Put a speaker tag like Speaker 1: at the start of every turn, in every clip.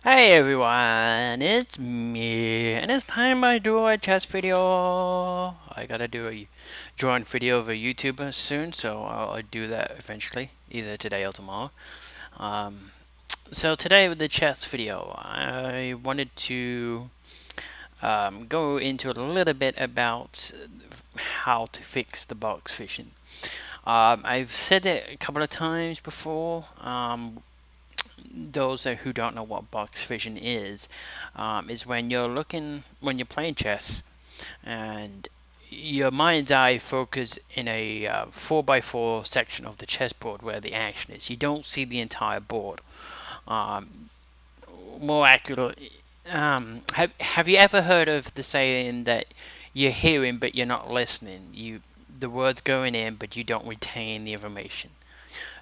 Speaker 1: Hey everyone, it's me, and it's time I do a chess video. I gotta do a drawing video of a YouTuber soon, so I'll do that eventually, either today or tomorrow. Um, so today with the chess video, I wanted to go into a little bit about how to fix the box fishing. I've said it a couple of times before. Those who don't know what box fishing is when you're playing chess, and your mind's eye focus in a 4x4 section of the chessboard where the action is. You don't see the entire board. Um, More accurately, have you ever heard of the saying that you're hearing but you're not listening? The words going in, but you don't retain the information.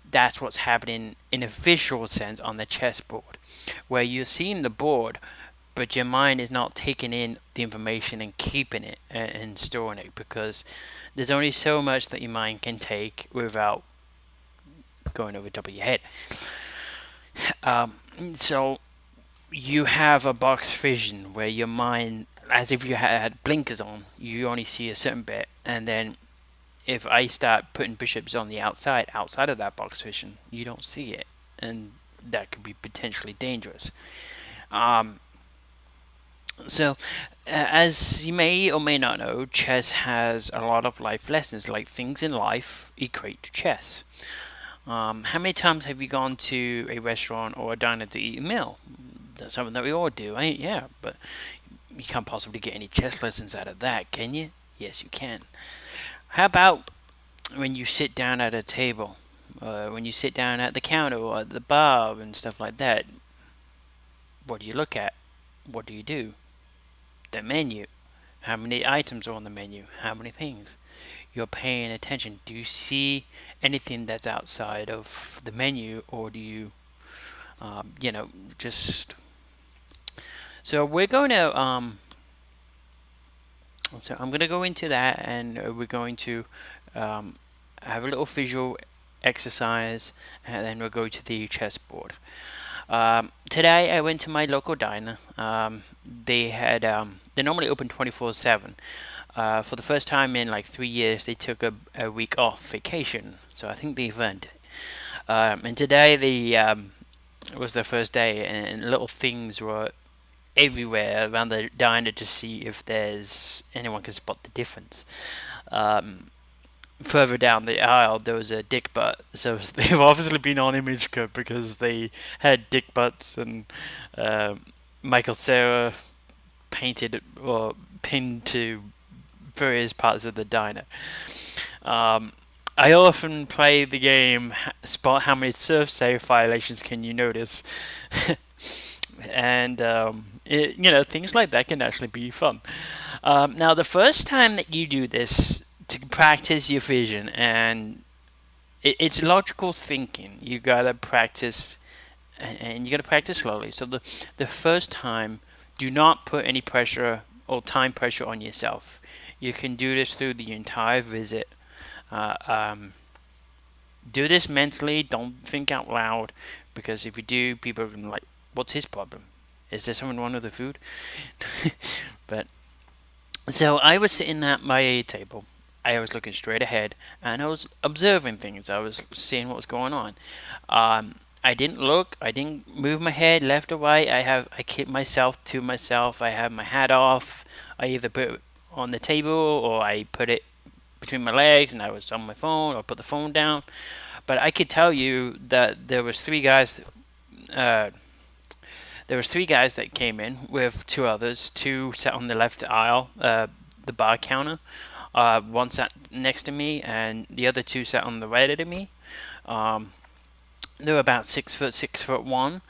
Speaker 1: That's what's happening in a visual sense on the chessboard, where you're seeing the board, but your mind is not taking in the information and keeping it and storing it, because there's only so much that your mind can take without going over the top of your head. Um, so you have a box vision where your mind, as if you had blinkers on, you only see a certain bit, and then if I start putting bishops on the outside of that box vision, you don't see it, and that could be potentially dangerous. Um, so, as you may or may not know, chess has a lot of life lessons, like things in life equate to chess. How many times have you gone to a restaurant or a diner to eat a meal? That's something that we all do, right? Yeah, but you can't possibly get any chess lessons out of that, can you? Yes, you can. How about when you sit down at a table, when you sit down at the counter or at the bar and stuff like that? What do you look at? What do you do? The menu. How many items are on the menu? How many things? You're paying attention. Do you see anything that's outside of the menu, or do you, just. So we're going to. So I'm going to go into that, and we're going to um, have a little visual exercise, and then we'll go to the chessboard. Today I went to my local diner. They normally open 24/7. For the first time in like 3 years, they took a week off vacation. So I think they've earned it. And today was their first day, and little things were everywhere around the diner to see if there's anyone can spot the difference. Um, Further down the aisle, there was a dick butt. So they've obviously been on Image Cut because they had dick butts, and Michael Cera painted or pinned to various parts of the diner. Um, I often play the game spot how many Servsafe violations can you notice, and things like that can actually be fun. Now, the first time that you do this to practice your vision, and it's logical thinking, you gotta practice, and you gotta practice slowly. So the first time, do not put any pressure or time pressure on yourself. You can do this through the entire visit. Uh, um, do this mentally. Don't think out loud, because if you do, people are gonna be like, "What's his problem? Is there something wrong with the food?" But so I was sitting at my table. I was looking straight ahead, and I was observing things. I was seeing what was going on. I didn't look. I didn't move my head left or right. I keep myself to myself. I have my hat off. I either put it on the table, or I put it between my legs, and I was on my phone, or put the phone down. But I could tell you that there was three guys. Uh, there was three guys that came in with two others. Two sat on the left aisle, the bar counter. One sat next to me, and the other two sat on the right of me. Um, they were about 6 foot, 6 foot 1.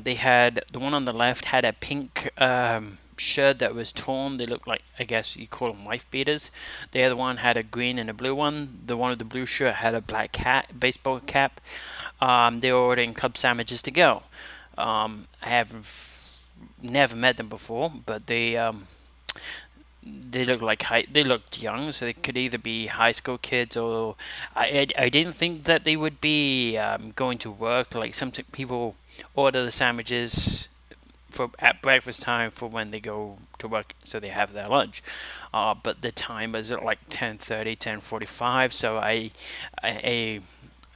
Speaker 1: They had the one on the left had a pink shirt that was torn. They looked like, I guess you call them wife beaters. The other one had a green and a blue one. The one with the blue shirt had a black baseball cap. They were ordering club sandwiches to go. I have never met them before, but they look like they looked young, so they could either be high school kids, or I didn't think that they would be going to work. Like some people order the sandwiches for at breakfast time for when they go to work, so they have their lunch. But the time was at like 10:30, 10:45. So I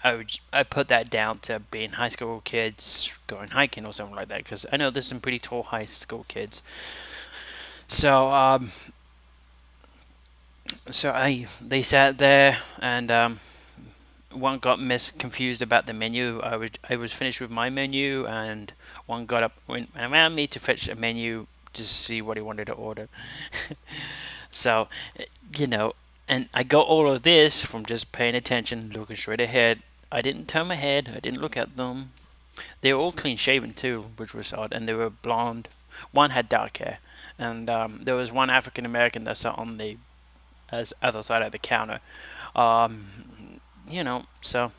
Speaker 1: I put that down to being high school kids going hiking or something like that, because I know there's some pretty tall high school kids. So I they sat there, and one got confused about the menu. I was finished with my menu, and one got up went around me to fetch a menu to see what he wanted to order. So, you know, and I got all of this from just paying attention, looking straight ahead. I didn't turn my head. I didn't look at them. They were all clean shaven too, which was odd, and they were blonde. One had dark hair, and there was one African American that sat on the other side of the counter. Um, so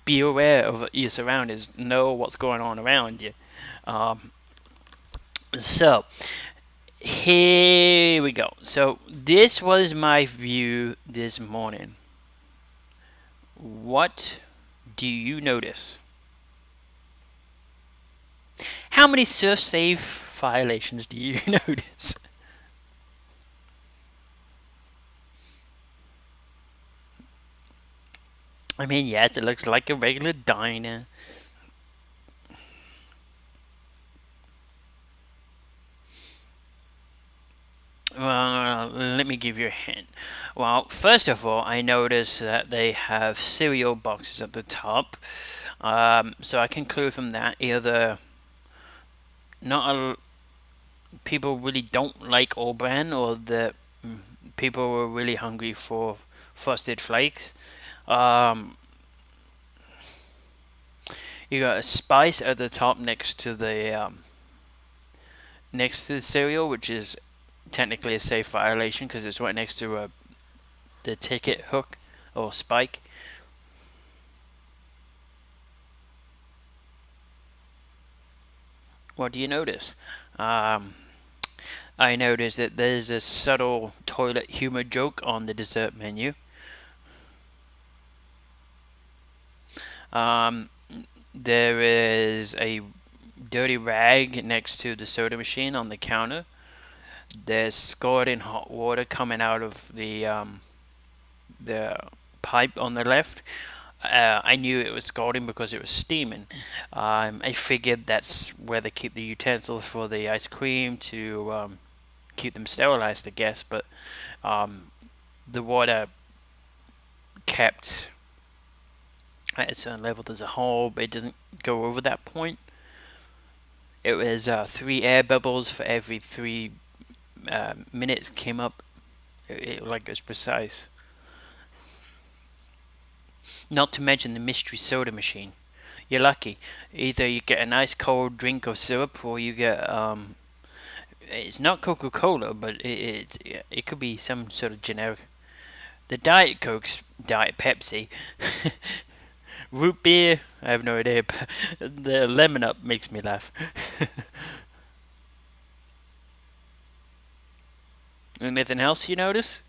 Speaker 1: be aware of your surroundings. Know what's going on around you. Um, so here we go. So this was my view this morning. What do you notice? How many Servsafe violations do you notice? I mean, yes, it looks like a regular diner. Well, let me give you a hint. Well, first of all, I noticed that they have cereal boxes at the top. So I conclude from that either not a, people really don't like all brand, or that people were really hungry for frosted flakes. Um, you got a spice at the top next to the cereal, which is technically a safe violation because it's right next to the ticket hook or spike. What do you notice? Um, I noticed that there's a subtle toilet humor joke on the dessert menu. Um, there is a dirty rag next to the soda machine on the counter. There's scalding hot water coming out of the pipe on the left. I knew it was scalding because it was steaming. I figured that's where they keep the utensils for the ice cream to keep them sterilized, I guess. But um, the water kept at a certain level as a whole, but it doesn't go over that point. It was 3 air bubbles for every 3 minutes came up. Like it was precise. Not to mention the mystery soda machine. You're lucky. Either you get a nice cold drink of syrup, or you get it's not Coca-Cola, but it could be some sort of generic. The Diet Coke's Diet Pepsi. Root beer, I have no idea. But the lemon up makes me laugh. Anything else you notice?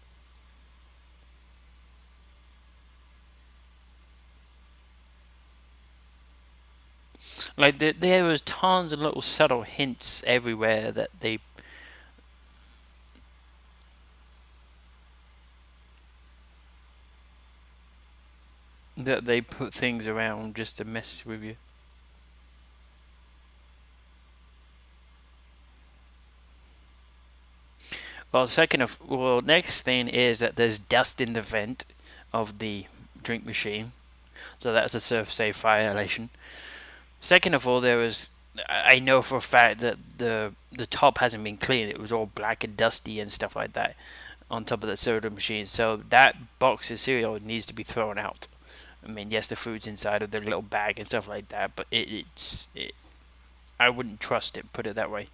Speaker 1: Like there was tons of little subtle hints everywhere that they put things around just to mess with you. Next thing is that there's dust in the vent of the drink machine, so that's a Servsafe violation. Second of all, there was I know for a fact that the top hasn't been cleaned. It was all black and dusty and stuff like that on top of the soda machine. So that box of cereal needs to be thrown out. I mean, yes, the food's inside of the little bag and stuff like that, but I wouldn't trust it. Put it that way.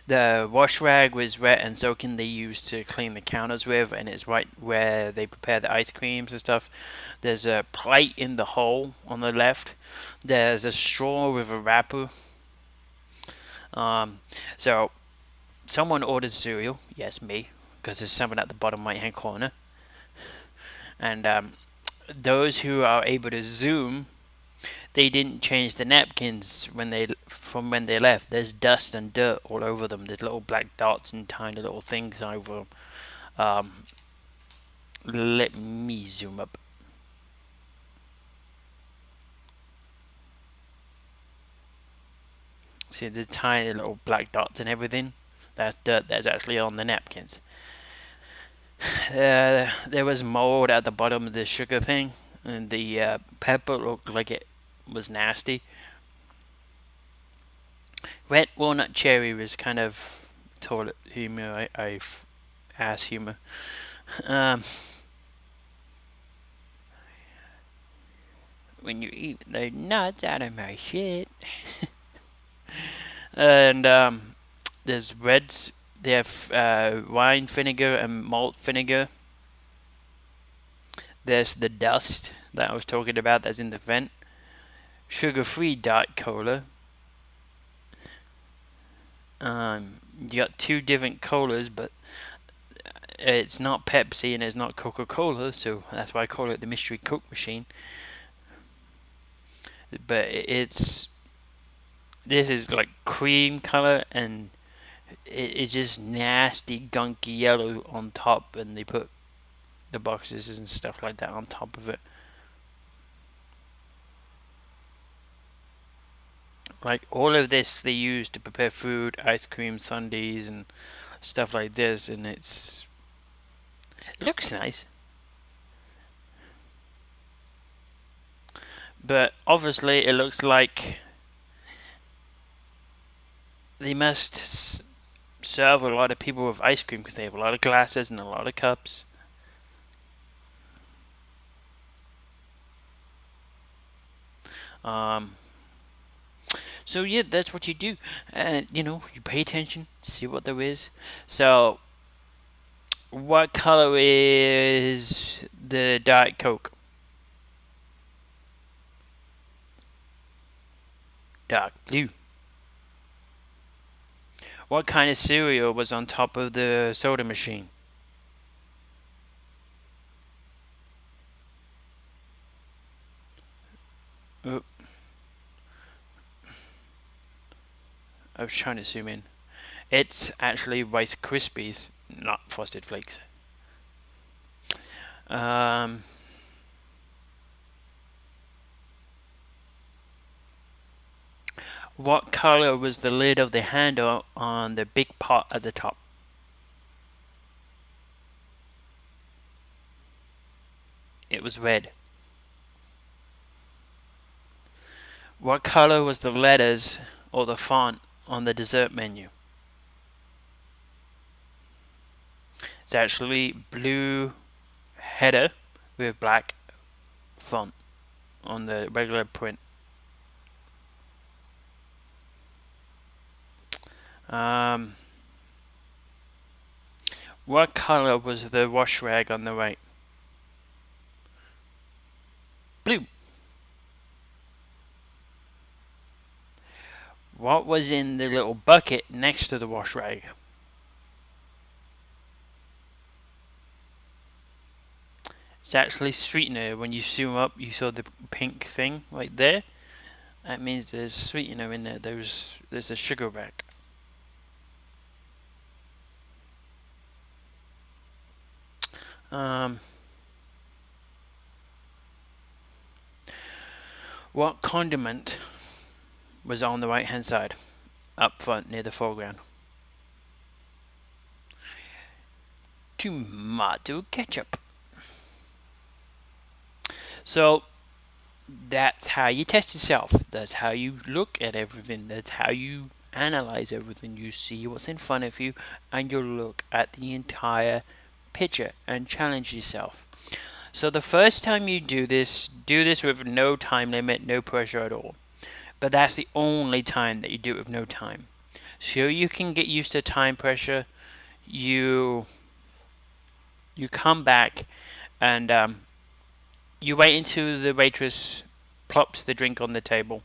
Speaker 1: The wash rag was wet and soaking. They used to clean the counters with, and it's right where they prepare the ice creams and stuff. There's a plate in the hole on the left. There's a straw with a wrapper. Um, so someone ordered cereal. Yes, me, because there's someone at the bottom right hand corner. And those who are able to zoom, they didn't change the napkins from when they left. There's dust and dirt all over them. There's little black dots and tiny little things over them. Let me zoom up. See the tiny little black dots and everything? That's dirt that's actually on the napkins. There was mold at the bottom of the sugar thing, and the pepper looked like it was nasty. Red walnut cherry was kind of toilet humor, ass humor. Um, when you eat the nuts out of my shit. And there's reds. They have wine vinegar and malt vinegar. There's the dust that I was talking about that's in the vent. Sugar-free Diet Cola. You got two different colas, but it's not Pepsi and it's not Coca-Cola, so that's why I call it the Mystery Coke Machine. But this is like cream color, and it's just nasty, gunky yellow on top, and they put the boxes and stuff like that on top of it. Like all of this they use to prepare food, ice cream, sundaes, and stuff like this, and it looks nice. But obviously, it looks like they must serve a lot of people with ice cream because they have a lot of glasses and a lot of cups. Um, so yeah, that's what you do. And you pay attention, see what there is. So, what color is the Diet Coke? Dark blue. What kind of cereal was on top of the soda machine? Oh, I was trying to zoom in. It's actually Rice Krispies, not Frosted Flakes. Um, what color was the lid of the handle on the big pot at the top? It was red. What color was the letters or the font on the dessert menu? It's actually blue header with black font on the regular print. Um, what color was the wash rag on the right? Blue. What was in the little bucket next to the wash rag? It's actually sweetener. When you zoom up, you saw the pink thing right there. That means there's sweetener in there. There's a sugar rack. Um, what condiment was on the right hand side, up front near the foreground? Tomato ketchup. So that's how you test yourself. That's how you look at everything. That's how you analyze everything. You see what's in front of you, and you look at the entire picture and challenge yourself. So the first time you do this with no time limit, no pressure at all. But that's the only time that you do it with no time. So you can get used to time pressure. You come back and you wait until the waitress plops the drink on the table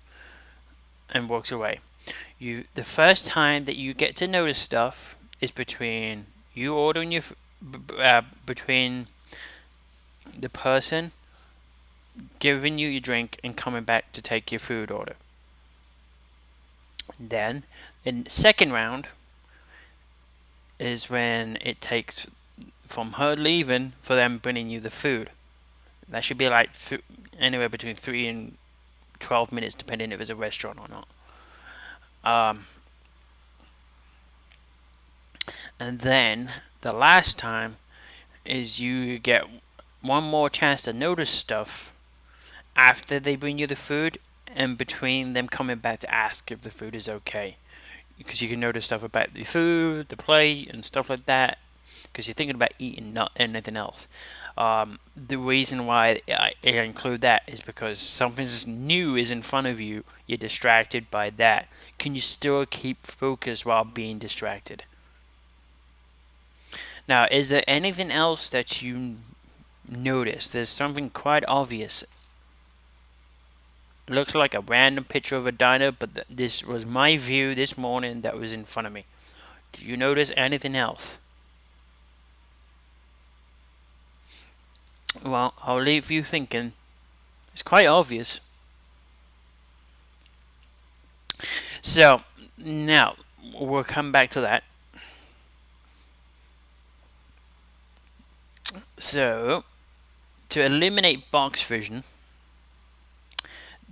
Speaker 1: and walks away. The first time that you get to notice stuff is between you ordering between the person giving you your drink, and coming back to take your food order. Then, in the second round, is when it takes from her leaving for them bringing you the food. That should be like anywhere between 3 and 12 minutes, depending if it's a restaurant or not. And then the last time is you get one more chance to notice stuff after they bring you the food and between them coming back to ask if the food is okay. Because you can notice stuff about the food, the plate, and stuff like that. Because you're thinking about eating, not anything else. The reason why I include that is because something new is in front of you. You're distracted by that. Can you still keep focused while being distracted? Now, is there anything else that you notice? There's something quite obvious. It looks like a random picture of a diner, but this was my view this morning that was in front of me. Do you notice anything else? Well, I'll leave you thinking. It's quite obvious. So, now, we'll come back to that. So, to eliminate box vision,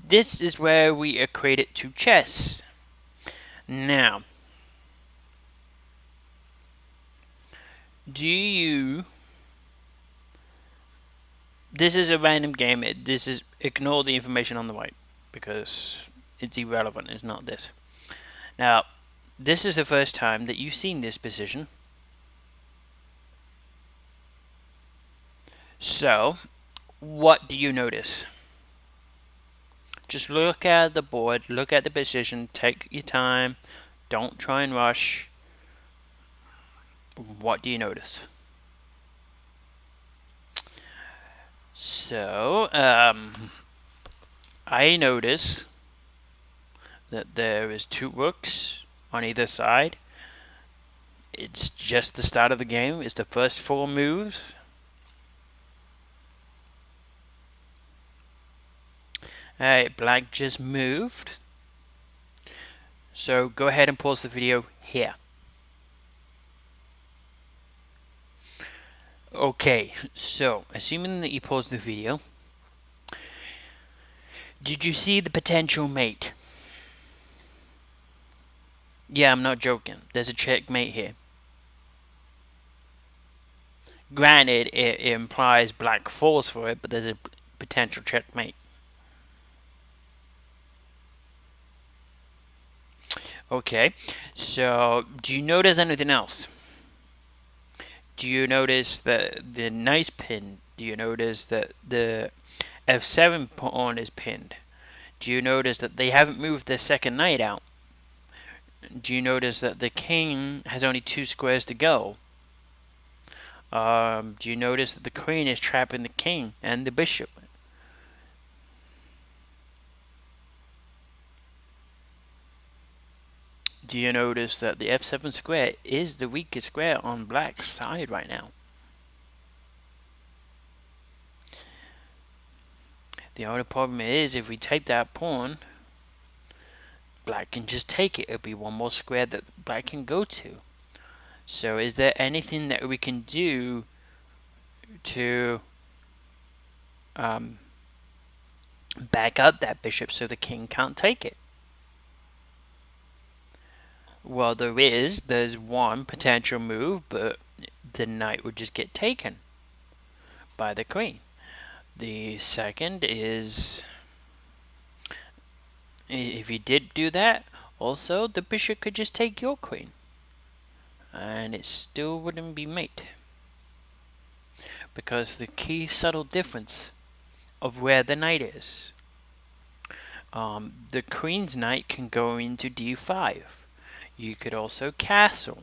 Speaker 1: this is where we equate it to chess. Now, this is a random game. Ignore the information on the right because it's irrelevant. It's not this. Now, this is the first time that you've seen this position. So, what do you notice? Just look at the board, look at the position, take your time, don't try and rush. What do you notice? So, I notice that there is 2 rooks on either side. It's just the start of the game. It's the first 4 moves. Alright, black just moved. So go ahead and pause the video here. Okay, so assuming that you paused the video, did you see the potential mate? Yeah, I'm not joking. There's a checkmate here. Granted, it implies black falls for it, but there's a potential checkmate. Okay, so do you notice anything else? Do you notice that the knight's pinned? Do you notice that the f7 pawn is pinned? Do you notice that they haven't moved their second knight out? Do you notice that the king has only 2 squares to go? Do you notice that the queen is trapping the king and the bishop? Do you notice that the f7 square is the weakest square on black's side right now? The only problem is if we take that pawn, black can just take it. It'll be one more square that black can go to. So is there anything that we can do to back up that bishop so the king can't take it? Well, there's one potential move, but the knight would just get taken by the queen. The second is, if you did do that, also the bishop could just take your queen, and it still wouldn't be mate. Because the key subtle difference of where the knight is, the queen's knight can go into d5. You could also castle.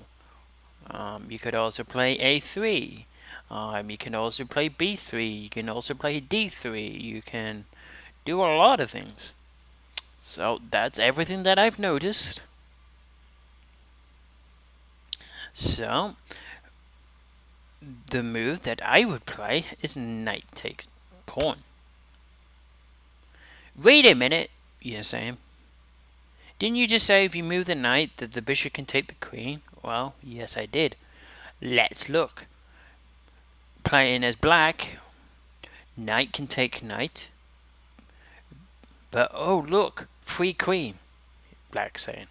Speaker 1: You could also play a3. You can also play b3. You can also play d3. You can do a lot of things. So that's everything that I've noticed. So the move that I would play is knight takes pawn. Wait a minute, you're saying. Didn't you just say if you move the knight that the bishop can take the queen? Well, yes I did. Let's look. Playing as black, knight can take knight. But oh look, free queen, black saying.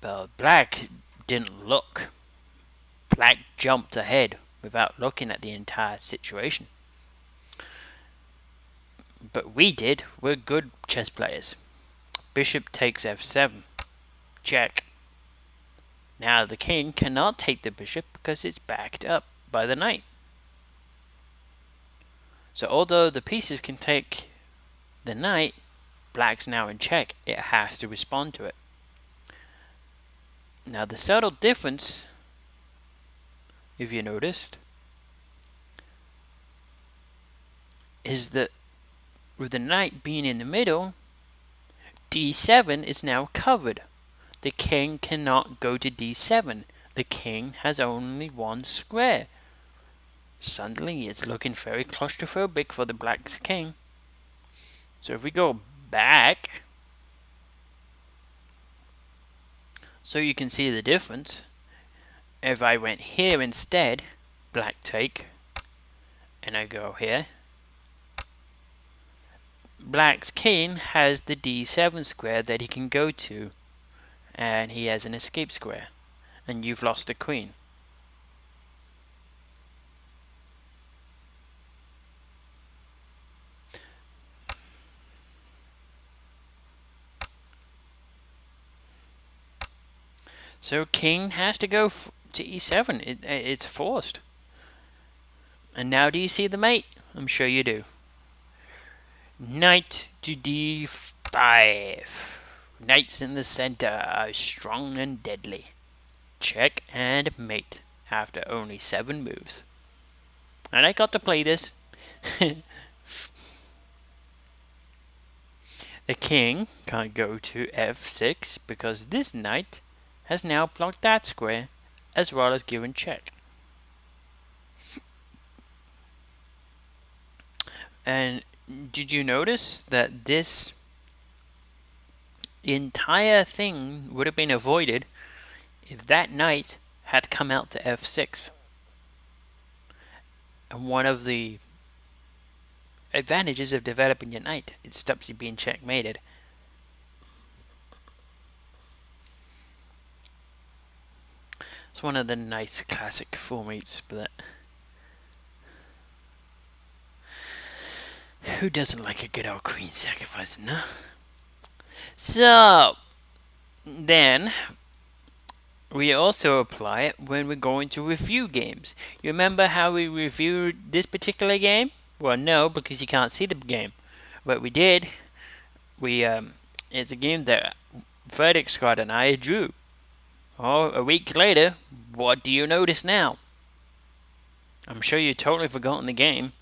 Speaker 1: But black didn't look. Black jumped ahead without looking at the entire situation. But we did. We're good chess players. Bishop takes f7. Check. Now the king cannot take the bishop because it's backed up by the knight. So although the pieces can take the knight, black's now in check. It has to respond to it. Now the subtle difference, if you noticed, is that with the knight being in the middle, d7 is now covered. The king cannot go to d7. The king has only one square. Suddenly it's looking very claustrophobic for the black's king. So if we go back, so you can see the difference. If I went here instead, black take, and I go here, black's king has the d7 square that he can go to, and he has an escape square, and you've lost the queen. So king has to go to e7. It's forced. And now do you see the mate? I'm sure you do. Knight to d5. Knights in the center are strong and deadly. Check and mate after only 7 moves. And I got to play this. The king can't go to f6 because this knight has now blocked that square as well as given check. And did you notice that this entire thing would have been avoided if that knight had come out to f6? And one of the advantages of developing your knight, it stops you being checkmated. It's one of the nice classic formats, but who doesn't like a good old queen sacrifice, no? So then we also apply it when we're going to review games. You remember how we reviewed this particular game? Well, no, because you can't see the game. But we did. It's a game that Verdict Scott and I drew. Oh, a week later, what do you notice now? I'm sure you've totally forgotten the game.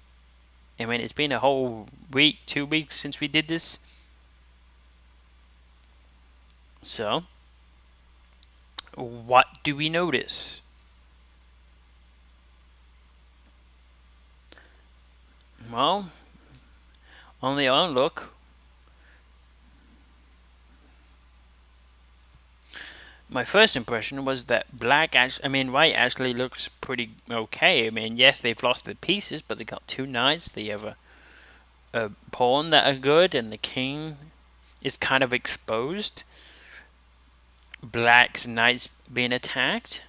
Speaker 1: I mean, it's been a whole week, 2 weeks since we did this. So, what do we notice? Well, on the look, my first impression was that white actually looks pretty okay. I mean, yes, they've lost the pieces, but they got 2 knights. They have a pawn that are good, and the king is kind of exposed. Black's knight's being attacked.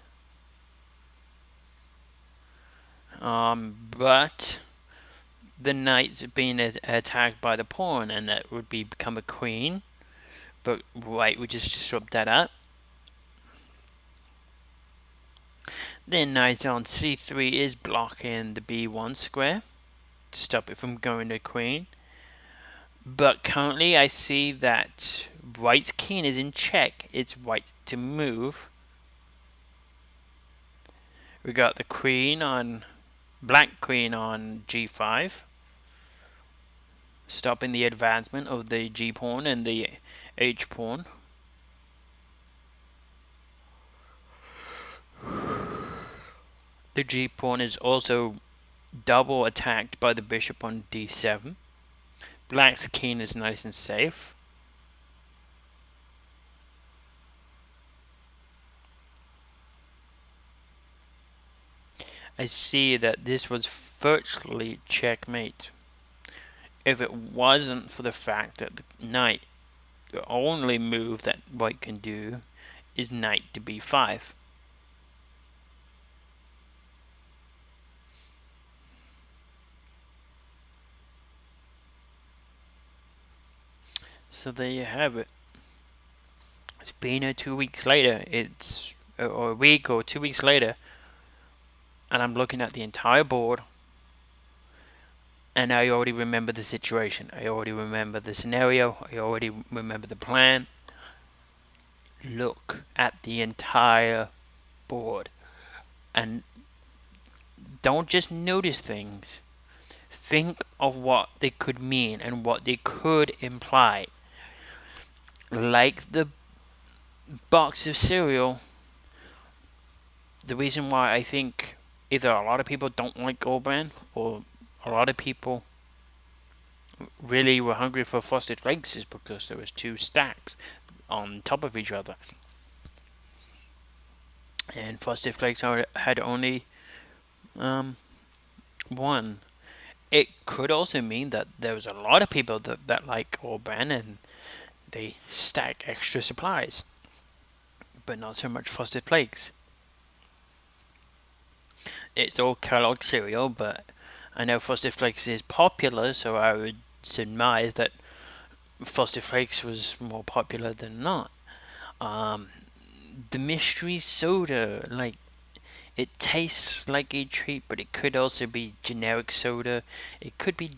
Speaker 1: But the knight's being attacked by the pawn, and that would become a queen. But white would just disrupt that up. Then knight on c3 is blocking the b1 square to stop it from going to queen. But currently I see that white's king is in check. It's white to move. We got the black queen on g5, stopping the advancement of the g pawn and the h pawn. The g pawn is also double attacked by the bishop on d7. Black's king is nice and safe. I see that this was virtually checkmate. If it wasn't for the fact that the knight, the only move that white can do is knight to b5. So there you have it. It's been 2 weeks later. It's or a week or 2 weeks later, and I'm looking at the entire board, and I already remember the situation. I already remember the scenario. I already remember the plan. Look at the entire board, and don't just notice things. Think of what they could mean and what they could imply. Like the box of cereal, the reason why I think either a lot of people don't like Goldbrand or a lot of people really were hungry for Frosted Flakes is because there was two stacks on top of each other, and Frosted Flakes had only one. It could also mean that there was a lot of people that like Goldbrand and they stack extra supplies, but not so much Frosted Flakes. It's all Kellogg cereal, but I know Frosted Flakes is popular, so I would surmise that Frosted Flakes was more popular than not. Um, the mystery soda, like, it tastes like a treat, but it could also be generic soda. It could be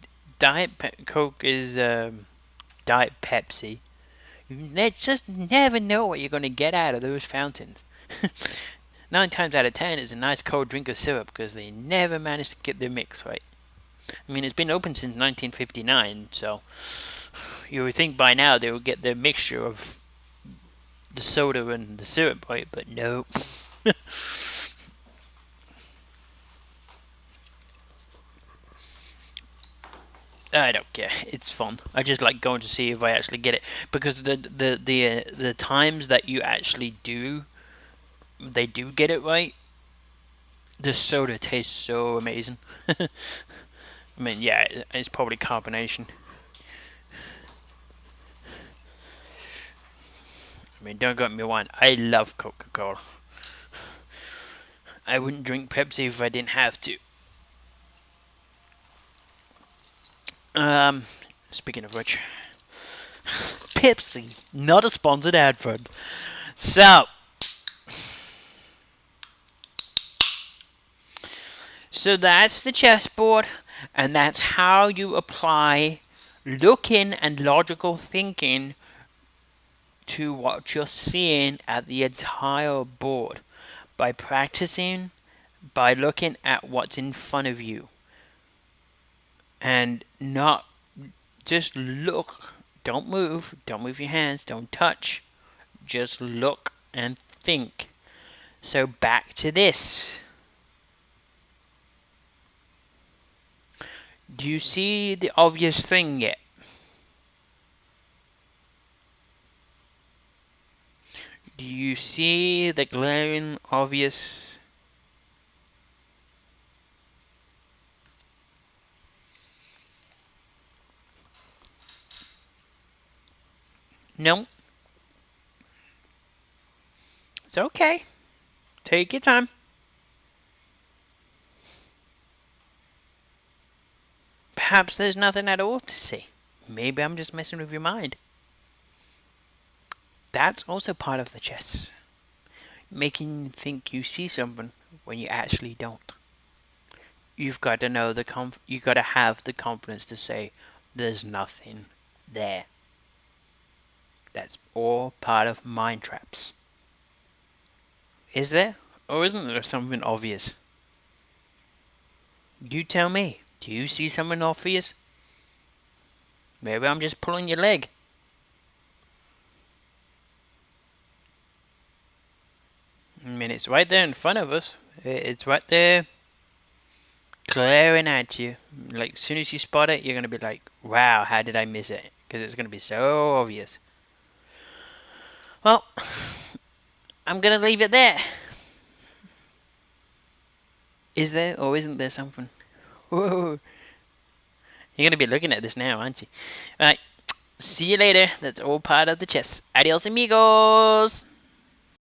Speaker 1: Coke is Diet Pepsi. You just never know what you're going to get out of those fountains. 9 times out of 10 is a nice cold drink of syrup because they never manage to get their mix right. I mean, it's been open since 1959, so you would think by now they would get their mixture of the soda and the syrup right, but no. I don't care. It's fun. I just like going to see if I actually get it because the times that you actually they do get it right. The soda tastes so amazing. I mean, yeah, it's probably carbonation. I mean, don't get me wrong. I love Coca-Cola. I wouldn't drink Pepsi if I didn't have to. Um, Speaking of which, Pepsi, not a sponsored advert. So, that's the chessboard, and that's how you apply looking and logical thinking to what you're seeing at the entire board by practicing, by looking at what's in front of you, and not just look. Don't move your hands, don't touch, just look and think. So back to this. Do you see the obvious thing yet? Do you see the glaring obvious? No? It's okay. Take your time. Perhaps there's nothing at all to see. Maybe I'm just messing with your mind. That's also part of the chess. Making you think you see something when you actually don't. You've got to know you got to have the confidence to say there's nothing there. That's all part of mind traps. Is there? Or isn't there something obvious? You tell me. Do you see something obvious? Maybe I'm just pulling your leg. I mean, it's right there in front of us. It's right there glaring at you. Like, as soon as you spot it, you're going to be like, wow, how did I miss it? Because it's going to be so obvious. Well, I'm going to leave it there. Is there or isn't there something? Whoa. You're going to be looking at this now, aren't you? Alright, see you later. That's all part of the chess. Adios, amigos!